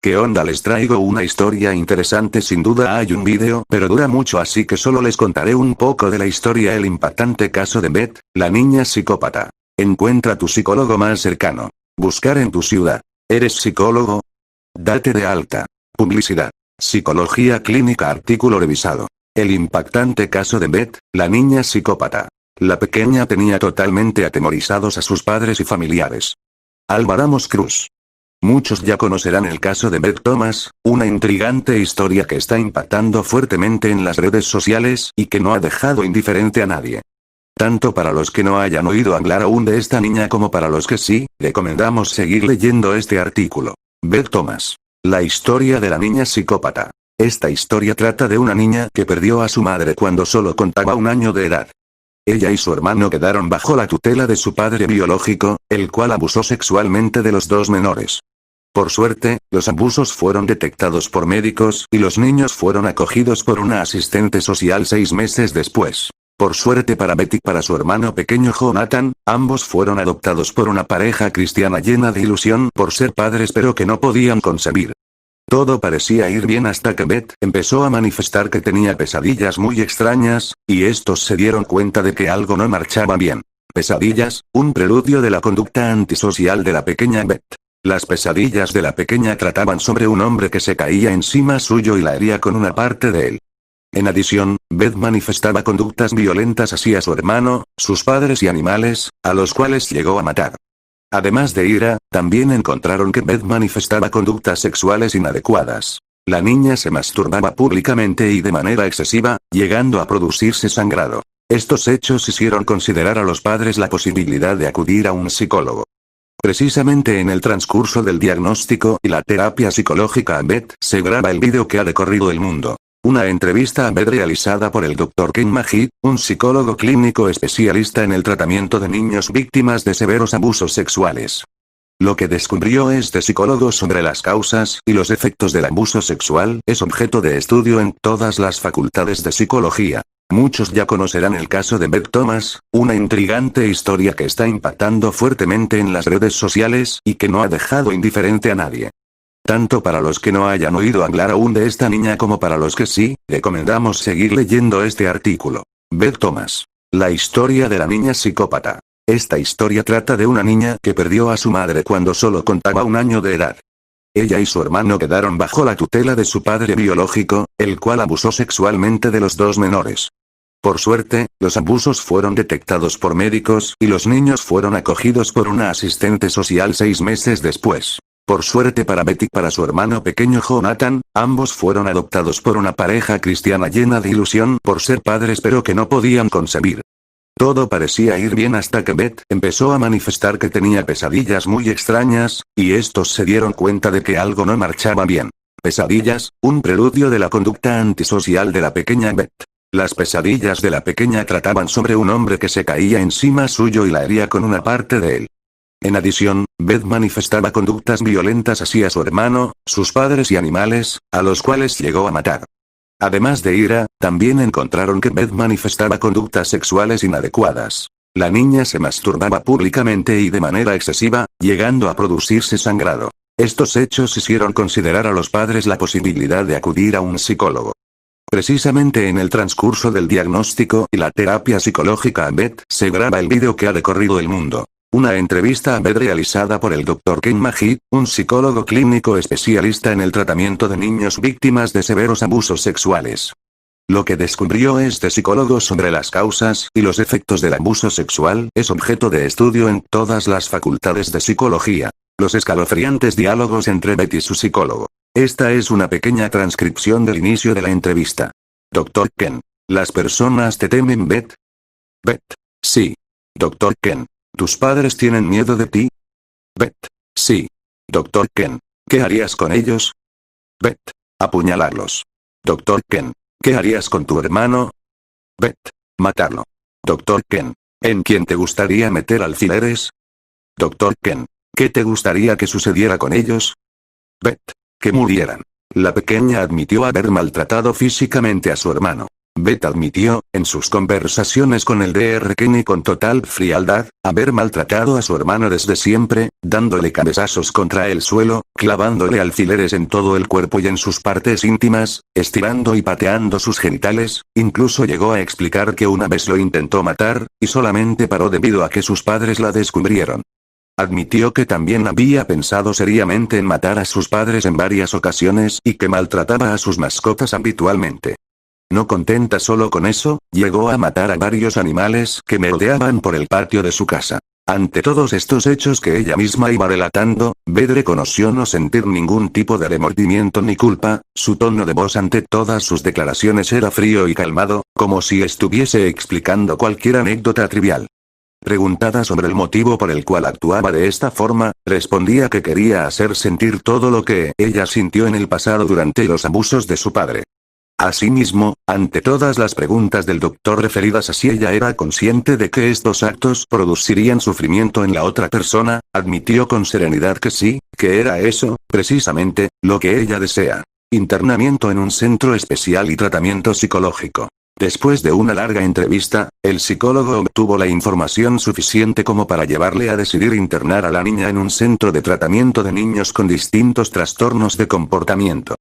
¿Qué onda? Les traigo una historia interesante. Sin duda hay un vídeo, pero dura mucho, así que solo les contaré un poco de la historia. El impactante caso de Beth, la niña psicópata. Encuentra tu psicólogo más cercano. Buscar en tu ciudad. ¿Eres psicólogo? Date de alta. Publicidad. Psicología clínica. Artículo revisado. El impactante caso de Beth, la niña psicópata. La pequeña tenía totalmente atemorizados a sus padres y familiares. Álvaramos Cruz. Muchos ya conocerán el caso de Beth Thomas, una intrigante historia que está impactando fuertemente en las redes sociales y que no ha dejado indiferente a nadie. Tanto para los que no hayan oído hablar aún de esta niña como para los que sí, recomendamos seguir leyendo este artículo. Beth Thomas. La historia de la niña psicópata. Esta historia trata de una niña que perdió a su madre cuando solo contaba 1 año de edad. Ella y su hermano quedaron bajo la tutela de su padre biológico, el cual abusó sexualmente de los dos menores. Por suerte, los abusos fueron detectados por médicos y los niños fueron acogidos por una asistente social 6 meses después. Por suerte para Betty y para su hermano pequeño Jonathan, ambos fueron adoptados por una pareja cristiana llena de ilusión por ser padres pero que no podían concebir. Todo parecía ir bien hasta que Beth empezó a manifestar que tenía pesadillas muy extrañas, y estos se dieron cuenta de que algo no marchaba bien. Pesadillas, un preludio de la conducta antisocial de la pequeña Beth. Las pesadillas de la pequeña trataban sobre un hombre que se caía encima suyo y la hería con una parte de él. En adición, Beth manifestaba conductas violentas hacia su hermano, sus padres y animales, a los cuales llegó a matar. Además de ira, también encontraron que Beth manifestaba conductas sexuales inadecuadas. La niña se masturbaba públicamente y de manera excesiva, llegando a producirse sangrado. Estos hechos hicieron considerar a los padres la posibilidad de acudir a un psicólogo. Precisamente en el transcurso del diagnóstico y la terapia psicológica a Beth se graba el vídeo que ha recorrido el mundo. Una entrevista a Beth realizada por el Dr. Ken Magid, un psicólogo clínico especialista en el tratamiento de niños víctimas de severos abusos sexuales. Lo que descubrió este psicólogo sobre las causas y los efectos del abuso sexual es objeto de estudio en todas las facultades de psicología. Muchos ya conocerán el caso de Beth Thomas, una intrigante historia que está impactando fuertemente en las redes sociales y que no ha dejado indiferente a nadie. Tanto para los que no hayan oído hablar aún de esta niña como para los que sí, recomendamos seguir leyendo este artículo. Beth Thomas. La historia de la niña psicópata. Esta historia trata de una niña que perdió a su madre cuando solo contaba 1 año de edad. Ella y su hermano quedaron bajo la tutela de su padre biológico, el cual abusó sexualmente de los dos menores. Por suerte, los abusos fueron detectados por médicos y los niños fueron acogidos por una asistente social 6 meses después. Por suerte para Betty y para su hermano pequeño Jonathan, ambos fueron adoptados por una pareja cristiana llena de ilusión por ser padres pero que no podían concebir. Todo parecía ir bien hasta que Beth empezó a manifestar que tenía pesadillas muy extrañas, y estos se dieron cuenta de que algo no marchaba bien. Pesadillas, un preludio de la conducta antisocial de la pequeña Beth. Las pesadillas de la pequeña trataban sobre un hombre que se caía encima suyo y la hería con una parte de él. En adición, Beth manifestaba conductas violentas hacia su hermano, sus padres y animales, a los cuales llegó a matar. Además de ira, también encontraron que Beth manifestaba conductas sexuales inadecuadas. La niña se masturbaba públicamente y de manera excesiva, llegando a producirse sangrado. Estos hechos hicieron considerar a los padres la posibilidad de acudir a un psicólogo. Precisamente en el transcurso del diagnóstico y la terapia psicológica a Beth se graba el vídeo que ha recorrido el mundo. Una entrevista a Beth realizada por el Dr. Ken Magid, un psicólogo clínico especialista en el tratamiento de niños víctimas de severos abusos sexuales. Lo que descubrió este psicólogo sobre las causas y los efectos del abuso sexual es objeto de estudio en todas las facultades de psicología. Los escalofriantes diálogos entre Beth y su psicólogo. Esta es una pequeña transcripción del inicio de la entrevista. Dr. Ken. ¿Las personas te temen, Beth? Beth. Sí. Dr. Ken. ¿Tus padres tienen miedo de ti? Beth. Sí. Dr. Ken. ¿Qué harías con ellos? Beth. Apuñalarlos. Dr. Ken. ¿Qué harías con tu hermano? Beth. Matarlo. Dr. Ken. ¿En quién te gustaría meter alfileres? Dr. Ken. ¿Qué te gustaría que sucediera con ellos? Beth. Que murieran. La pequeña admitió haber maltratado físicamente a su hermano. Beth admitió, en sus conversaciones con el Dr. Kenny con total frialdad, haber maltratado a su hermano desde siempre, dándole cabezazos contra el suelo, clavándole alfileres en todo el cuerpo y en sus partes íntimas, estirando y pateando sus genitales, incluso llegó a explicar que una vez lo intentó matar, y solamente paró debido a que sus padres la descubrieron. Admitió que también había pensado seriamente en matar a sus padres en varias ocasiones y que maltrataba a sus mascotas habitualmente. No contenta solo con eso, llegó a matar a varios animales que merodeaban por el patio de su casa. Ante todos estos hechos que ella misma iba relatando, Beth reconoció no sentir ningún tipo de remordimiento ni culpa, su tono de voz ante todas sus declaraciones era frío y calmado, como si estuviese explicando cualquier anécdota trivial. Preguntada sobre el motivo por el cual actuaba de esta forma, respondía que quería hacer sentir todo lo que ella sintió en el pasado durante los abusos de su padre. Asimismo, ante todas las preguntas del doctor referidas a si ella era consciente de que estos actos producirían sufrimiento en la otra persona, admitió con serenidad que sí, que era eso, precisamente, lo que ella desea. Internamiento en un centro especial y tratamiento psicológico. Después de una larga entrevista, el psicólogo obtuvo la información suficiente como para llevarle a decidir internar a la niña en un centro de tratamiento de niños con distintos trastornos de comportamiento.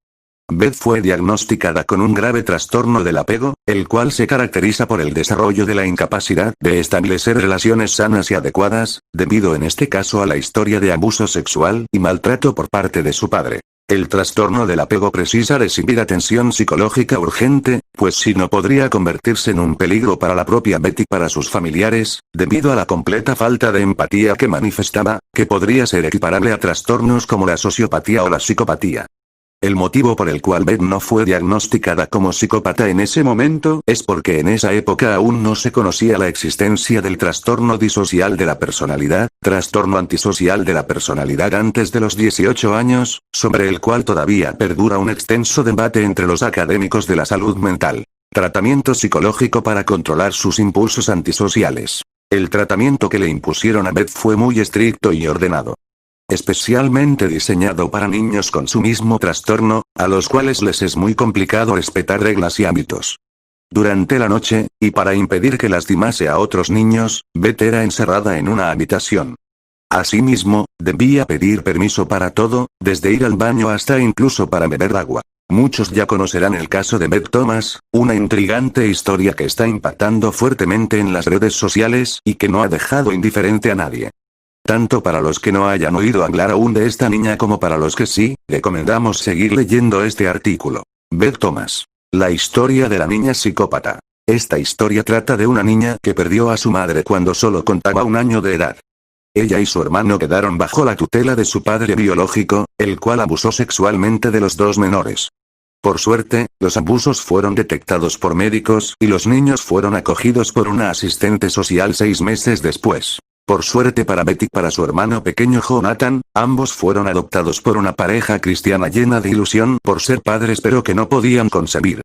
Beth fue diagnosticada con un grave trastorno del apego, el cual se caracteriza por el desarrollo de la incapacidad de establecer relaciones sanas y adecuadas, debido en este caso a la historia de abuso sexual y maltrato por parte de su padre. El trastorno del apego precisa recibir atención psicológica urgente, pues si no podría convertirse en un peligro para la propia Beth y para sus familiares, debido a la completa falta de empatía que manifestaba, que podría ser equiparable a trastornos como la sociopatía o la psicopatía. El motivo por el cual Beth no fue diagnosticada como psicópata en ese momento es porque en esa época aún no se conocía la existencia del trastorno disocial de la personalidad, trastorno antisocial de la personalidad antes de los 18 años, sobre el cual todavía perdura un extenso debate entre los académicos de la salud mental. Tratamiento psicológico para controlar sus impulsos antisociales. El tratamiento que le impusieron a Beth fue muy estricto y ordenado. Especialmente diseñado para niños con su mismo trastorno, a los cuales les es muy complicado respetar reglas y hábitos. Durante la noche, y para impedir que lastimase a otros niños, Beth era encerrada en una habitación. Asimismo, debía pedir permiso para todo, desde ir al baño hasta incluso para beber agua. Muchos ya conocerán el caso de Beth Thomas, una intrigante historia que está impactando fuertemente en las redes sociales y que no ha dejado indiferente a nadie. Tanto para los que no hayan oído hablar aún de esta niña como para los que sí, recomendamos seguir leyendo este artículo. Beth Thomas. La historia de la niña psicópata. Esta historia trata de una niña que perdió a su madre cuando solo contaba 1 año de edad. Ella y su hermano quedaron bajo la tutela de su padre biológico, el cual abusó sexualmente de los 2 menores. Por suerte, los abusos fueron detectados por médicos y los niños fueron acogidos por una asistente social 6 meses después. Por suerte para Beth y para su hermano pequeño Jonathan, ambos fueron adoptados por una pareja cristiana llena de ilusión por ser padres pero que no podían concebir.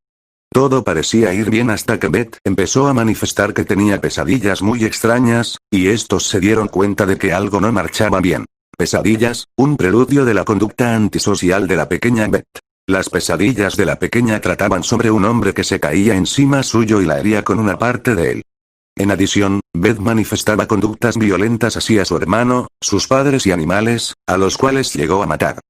Todo parecía ir bien hasta que Beth empezó a manifestar que tenía pesadillas muy extrañas, y estos se dieron cuenta de que algo no marchaba bien. Pesadillas, un preludio de la conducta antisocial de la pequeña Beth. Las pesadillas de la pequeña trataban sobre un hombre que se caía encima suyo y la hería con una parte de él. En adición, Beth manifestaba conductas violentas hacia su hermano, sus padres y animales, a los cuales llegó a matar.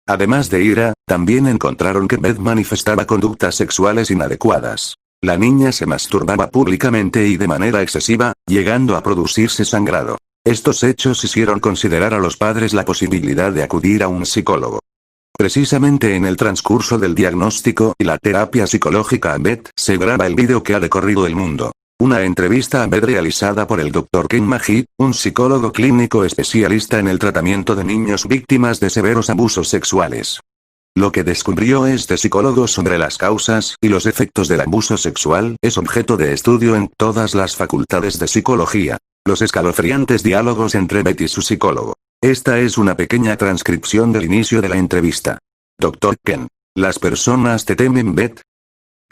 Además de ira, también encontraron que Beth manifestaba conductas sexuales inadecuadas. La niña se masturbaba públicamente y de manera excesiva, llegando a producirse sangrado. Estos hechos hicieron considerar a los padres la posibilidad de acudir a un psicólogo. Precisamente en el transcurso del diagnóstico y la terapia psicológica a Beth se graba el vídeo que ha recorrido el mundo. Una entrevista a Beth realizada por el Dr. Ken Magid, un psicólogo clínico especialista en el tratamiento de niños víctimas de severos abusos sexuales. Lo que descubrió este psicólogo sobre las causas y los efectos del abuso sexual es objeto de estudio en todas las facultades de psicología. Los escalofriantes diálogos entre Beth y su psicólogo. Esta es una pequeña transcripción del inicio de la entrevista. Dr. Ken. ¿Las personas te temen, Beth?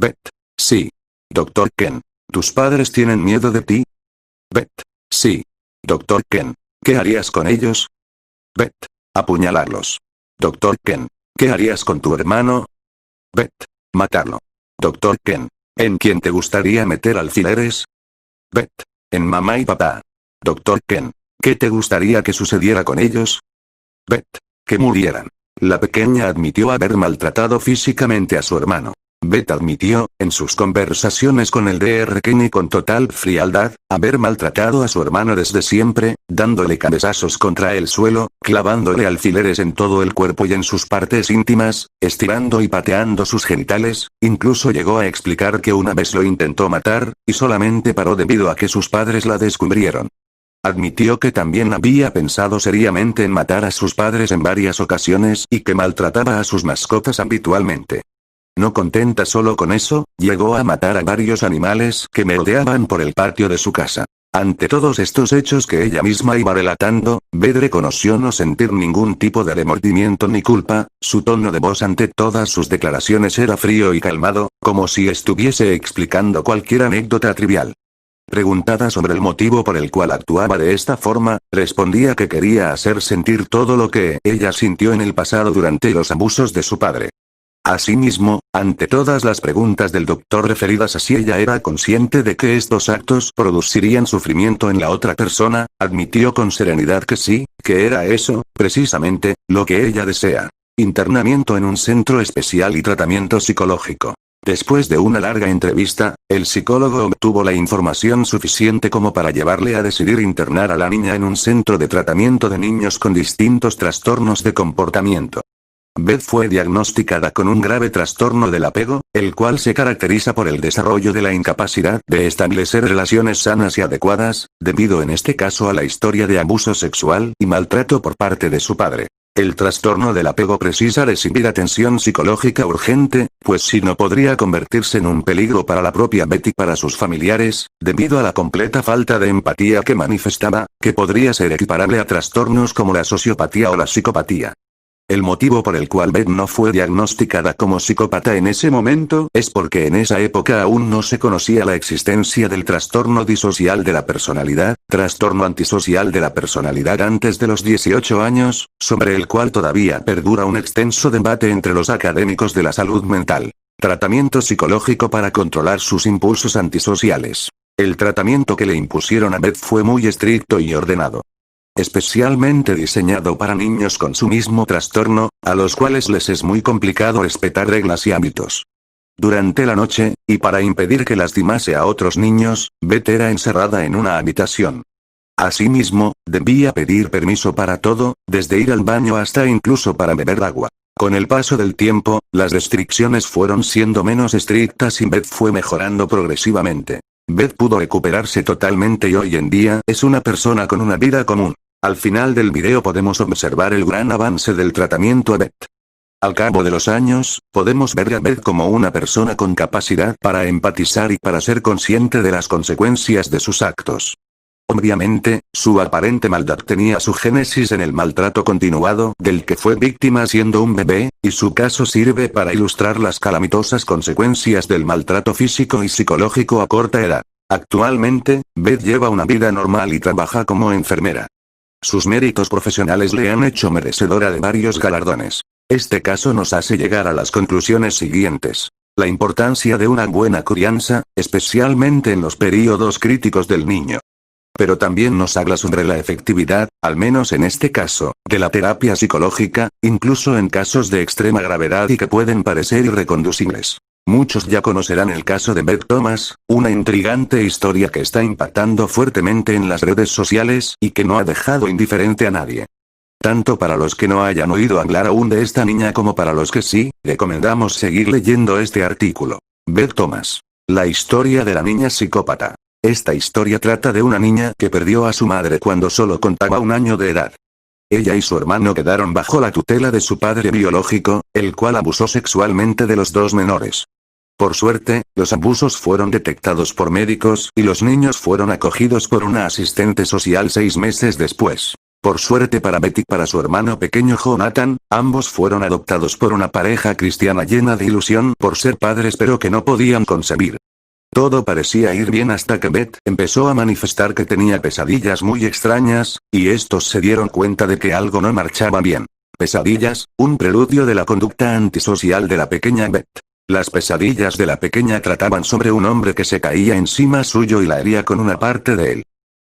Beth. Sí. Dr. Ken. ¿Tus padres tienen miedo de ti? Beth. Sí. Dr. Ken. ¿Qué harías con ellos? Beth. Apuñalarlos. Dr. Ken. ¿Qué harías con tu hermano? Beth. Matarlo. Dr. Ken. ¿En quién te gustaría meter alfileres? Beth. En mamá y papá. Doctor Ken. ¿Qué te gustaría que sucediera con ellos? Beth. Que murieran. La pequeña admitió haber maltratado físicamente a su hermano. Beth admitió, en sus conversaciones con el Dr. Ken y con total frialdad, haber maltratado a su hermano desde siempre, dándole cabezazos contra el suelo, clavándole alfileres en todo el cuerpo y en sus partes íntimas, estirando y pateando sus genitales, incluso llegó a explicar que una vez lo intentó matar, y solamente paró debido a que sus padres la descubrieron. Admitió que también había pensado seriamente en matar a sus padres en varias ocasiones y que maltrataba a sus mascotas habitualmente. No contenta solo con eso, llegó a matar a varios animales que merodeaban por el patio de su casa. Ante todos estos hechos que ella misma iba relatando, Beth reconoció no sentir ningún tipo de remordimiento ni culpa, su tono de voz ante todas sus declaraciones era frío y calmado, como si estuviese explicando cualquier anécdota trivial. Preguntada sobre el motivo por el cual actuaba de esta forma, respondía que quería hacer sentir todo lo que ella sintió en el pasado durante los abusos de su padre. Asimismo, ante todas las preguntas del doctor referidas a si ella era consciente de que estos actos producirían sufrimiento en la otra persona, admitió con serenidad que sí, que era eso, precisamente, lo que ella desea. Internamiento en un centro especial y tratamiento psicológico. Después de una larga entrevista, el psicólogo obtuvo la información suficiente como para llevarle a decidir internar a la niña en un centro de tratamiento de niños con distintos trastornos de comportamiento. Beth fue diagnosticada con un grave trastorno del apego, el cual se caracteriza por el desarrollo de la incapacidad de establecer relaciones sanas y adecuadas, debido en este caso a la historia de abuso sexual y maltrato por parte de su padre. El trastorno del apego precisa recibir atención psicológica urgente, pues si no podría convertirse en un peligro para la propia Beth y para sus familiares, debido a la completa falta de empatía que manifestaba, que podría ser equiparable a trastornos como la sociopatía o la psicopatía. El motivo por el cual Beth no fue diagnosticada como psicópata en ese momento es porque en esa época aún no se conocía la existencia del trastorno disocial de la personalidad, trastorno antisocial de la personalidad antes de los 18 años, sobre el cual todavía perdura un extenso debate entre los académicos de la salud mental. Tratamiento psicológico para controlar sus impulsos antisociales. El tratamiento que le impusieron a Beth fue muy estricto y ordenado. Especialmente diseñado para niños con su mismo trastorno, a los cuales les es muy complicado respetar reglas y hábitos. Durante la noche, y para impedir que lastimase a otros niños, Beth era encerrada en una habitación. Asimismo, debía pedir permiso para todo, desde ir al baño hasta incluso para beber agua. Con el paso del tiempo, las restricciones fueron siendo menos estrictas y Beth fue mejorando progresivamente. Beth pudo recuperarse totalmente y hoy en día es una persona con una vida común. Al final del video podemos observar el gran avance del tratamiento a Beth. Al cabo de los años, podemos ver a Beth como una persona con capacidad para empatizar y para ser consciente de las consecuencias de sus actos. Obviamente, su aparente maldad tenía su génesis en el maltrato continuado del que fue víctima siendo un bebé, y su caso sirve para ilustrar las calamitosas consecuencias del maltrato físico y psicológico a corta edad. Actualmente, Beth lleva una vida normal y trabaja como enfermera. Sus méritos profesionales le han hecho merecedora de varios galardones. Este caso nos hace llegar a las conclusiones siguientes. La importancia de una buena crianza, especialmente en los períodos críticos del niño. Pero también nos habla sobre la efectividad, al menos en este caso, de la terapia psicológica, incluso en casos de extrema gravedad y que pueden parecer irreconducibles. Muchos ya conocerán el caso de Beth Thomas, una intrigante historia que está impactando fuertemente en las redes sociales y que no ha dejado indiferente a nadie. Tanto para los que no hayan oído hablar aún de esta niña como para los que sí, recomendamos seguir leyendo este artículo. Beth Thomas. La historia de la niña psicópata. Esta historia trata de una niña que perdió a su madre cuando solo contaba 1 año de edad. Ella y su hermano quedaron bajo la tutela de su padre biológico, el cual abusó sexualmente de los 2 menores. Por suerte, los abusos fueron detectados por médicos y los niños fueron acogidos por una asistente social 6 meses después. Por suerte para Beth y para su hermano pequeño Jonathan, ambos fueron adoptados por una pareja cristiana llena de ilusión por ser padres pero que no podían concebir. Todo parecía ir bien hasta que Beth empezó a manifestar que tenía pesadillas muy extrañas, y estos se dieron cuenta de que algo no marchaba bien. Pesadillas, un preludio de la conducta antisocial de la pequeña Beth. Las pesadillas de la pequeña trataban sobre un hombre que se caía encima suyo y la hería con una parte de él.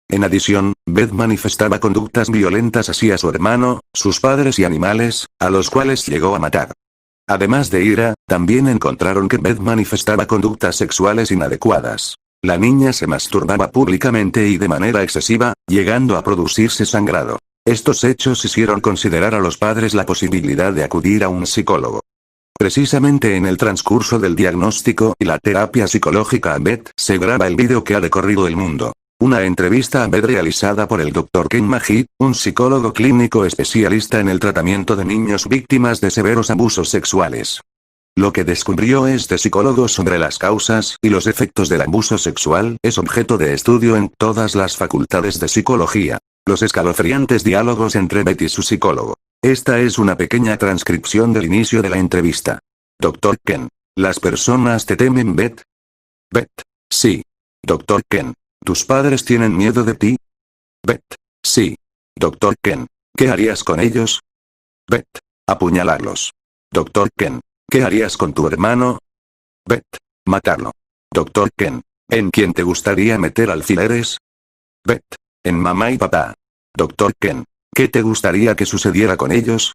En adición, Beth manifestaba conductas violentas hacia su hermano, sus padres y animales, a los cuales llegó a matar. Además de ira, también encontraron que Beth manifestaba conductas sexuales inadecuadas. La niña se masturbaba públicamente y de manera excesiva, llegando a producirse sangrado. Estos hechos hicieron considerar a los padres la posibilidad de acudir a un psicólogo. Precisamente en el transcurso del diagnóstico y la terapia psicológica a Beth se graba el vídeo que ha recorrido el mundo. Una entrevista a Beth realizada por el Dr. Ken Magid, un psicólogo clínico especialista en el tratamiento de niños víctimas de severos abusos sexuales. Lo que descubrió este psicólogo sobre las causas y los efectos del abuso sexual es objeto de estudio en todas las facultades de psicología. Los escalofriantes diálogos entre Beth y su psicólogo. Esta es una pequeña transcripción del inicio de la entrevista. Dr. Ken. ¿Las personas te temen, Beth? Beth. Sí. Dr. Ken. ¿Tus padres tienen miedo de ti? Beth. Sí. Dr. Ken. ¿Qué harías con ellos? Beth. Apuñalarlos. Dr. Ken. ¿Qué harías con tu hermano? Beth. Matarlo. Dr. Ken. ¿En quién te gustaría meter alfileres? Beth. En mamá y papá. Dr. Ken. ¿Qué te gustaría que sucediera con ellos?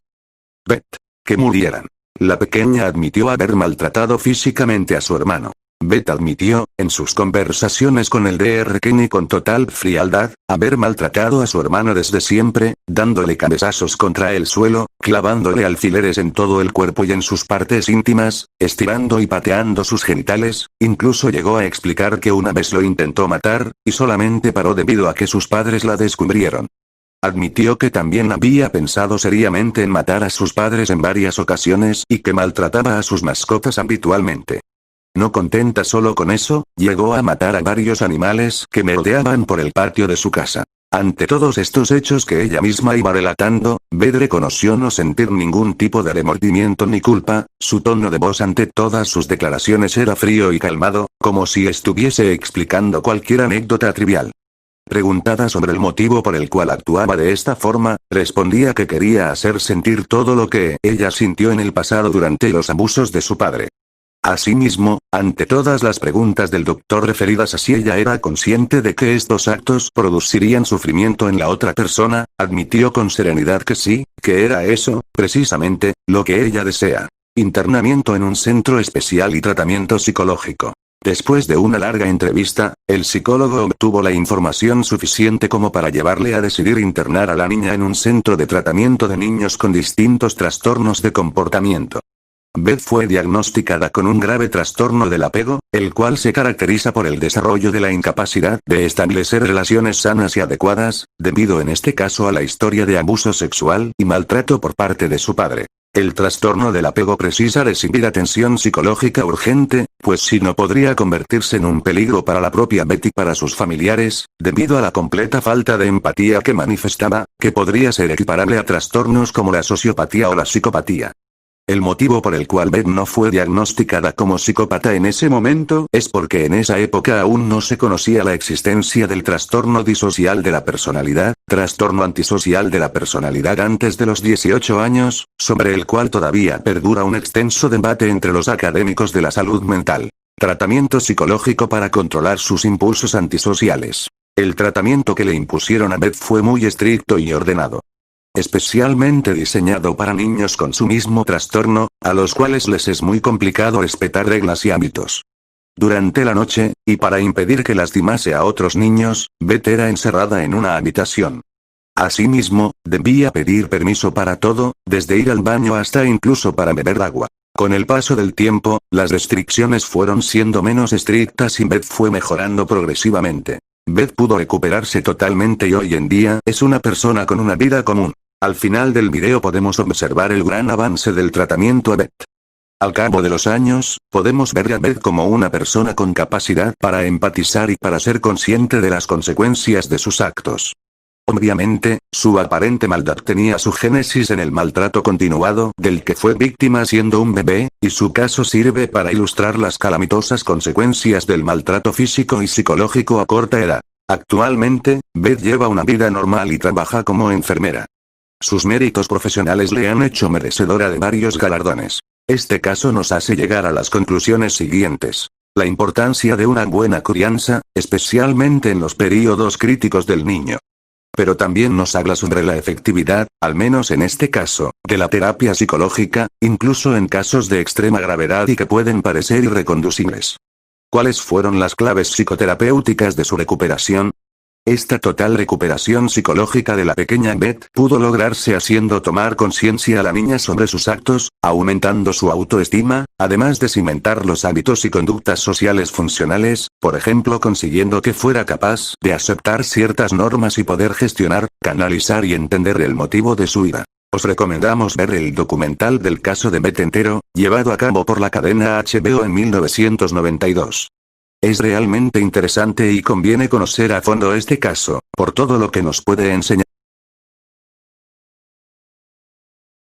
Beth. Que murieran. La pequeña admitió haber maltratado físicamente a su hermano. Beth admitió, en sus conversaciones con el Dr. Ken y con total frialdad, haber maltratado a su hermano desde siempre, dándole cabezazos contra el suelo, clavándole alfileres en todo el cuerpo y en sus partes íntimas, estirando y pateando sus genitales, incluso llegó a explicar que una vez lo intentó matar, y solamente paró debido a que sus padres la descubrieron. Admitió que también había pensado seriamente en matar a sus padres en varias ocasiones y que maltrataba a sus mascotas habitualmente. No contenta solo con eso, llegó a matar a varios animales que merodeaban por el patio de su casa. Ante todos estos hechos que ella misma iba relatando, Beth reconoció no sentir ningún tipo de remordimiento ni culpa, su tono de voz ante todas sus declaraciones era frío y calmado, como si estuviese explicando cualquier anécdota trivial. Preguntada sobre el motivo por el cual actuaba de esta forma, respondía que quería hacer sentir todo lo que ella sintió en el pasado durante los abusos de su padre. Asimismo, ante todas las preguntas del doctor referidas a si ella era consciente de que estos actos producirían sufrimiento en la otra persona, admitió con serenidad que sí, que era eso, precisamente, lo que ella desea. Internamiento en un centro especial y tratamiento psicológico. Después de una larga entrevista, el psicólogo obtuvo la información suficiente como para llevarle a decidir internar a la niña en un centro de tratamiento de niños con distintos trastornos de comportamiento. Beth fue diagnosticada con un grave trastorno del apego, el cual se caracteriza por el desarrollo de la incapacidad de establecer relaciones sanas y adecuadas, debido en este caso a la historia de abuso sexual y maltrato por parte de su padre. El trastorno del apego precisa recibir atención psicológica urgente, pues si no podría convertirse en un peligro para la propia Beth y para sus familiares, debido a la completa falta de empatía que manifestaba, que podría ser equiparable a trastornos como la sociopatía o la psicopatía. El motivo por el cual Beth no fue diagnosticada como psicópata en ese momento es porque en esa época aún no se conocía la existencia del trastorno disocial de la personalidad, trastorno antisocial de la personalidad antes de los 18 años, sobre el cual todavía perdura un extenso debate entre los académicos de la salud mental. Tratamiento psicológico para controlar sus impulsos antisociales. El tratamiento que le impusieron a Beth fue muy estricto y ordenado. Especialmente diseñado para niños con su mismo trastorno, a los cuales les es muy complicado respetar reglas y hábitos. Durante la noche, y para impedir que lastimase a otros niños, Beth era encerrada en una habitación. Asimismo, debía pedir permiso para todo, desde ir al baño hasta incluso para beber agua. Con el paso del tiempo, las restricciones fueron siendo menos estrictas y Beth fue mejorando progresivamente. Beth pudo recuperarse totalmente y hoy en día es una persona con una vida común. Al final del video podemos observar el gran avance del tratamiento a Beth. Al cabo de los años, podemos ver a Beth como una persona con capacidad para empatizar y para ser consciente de las consecuencias de sus actos. Obviamente, su aparente maldad tenía su génesis en el maltrato continuado del que fue víctima siendo un bebé, y su caso sirve para ilustrar las calamitosas consecuencias del maltrato físico y psicológico a corta edad. Actualmente, Beth lleva una vida normal y trabaja como enfermera. Sus méritos profesionales le han hecho merecedora de varios galardones. Este caso nos hace llegar a las conclusiones siguientes. La importancia de una buena crianza, especialmente en los períodos críticos del niño. Pero también nos habla sobre la efectividad, al menos en este caso, de la terapia psicológica, incluso en casos de extrema gravedad y que pueden parecer irreconducibles. ¿Cuáles fueron las claves psicoterapéuticas de su recuperación? Esta total recuperación psicológica de la pequeña Beth pudo lograrse haciendo tomar conciencia a la niña sobre sus actos, aumentando su autoestima, además de cimentar los hábitos y conductas sociales funcionales, por ejemplo consiguiendo que fuera capaz de aceptar ciertas normas y poder gestionar, canalizar y entender el motivo de su ira. Os recomendamos ver el documental del caso de Beth entero, llevado a cabo por la cadena HBO en 1992. Es realmente interesante y conviene conocer a fondo este caso, por todo lo que nos puede enseñar.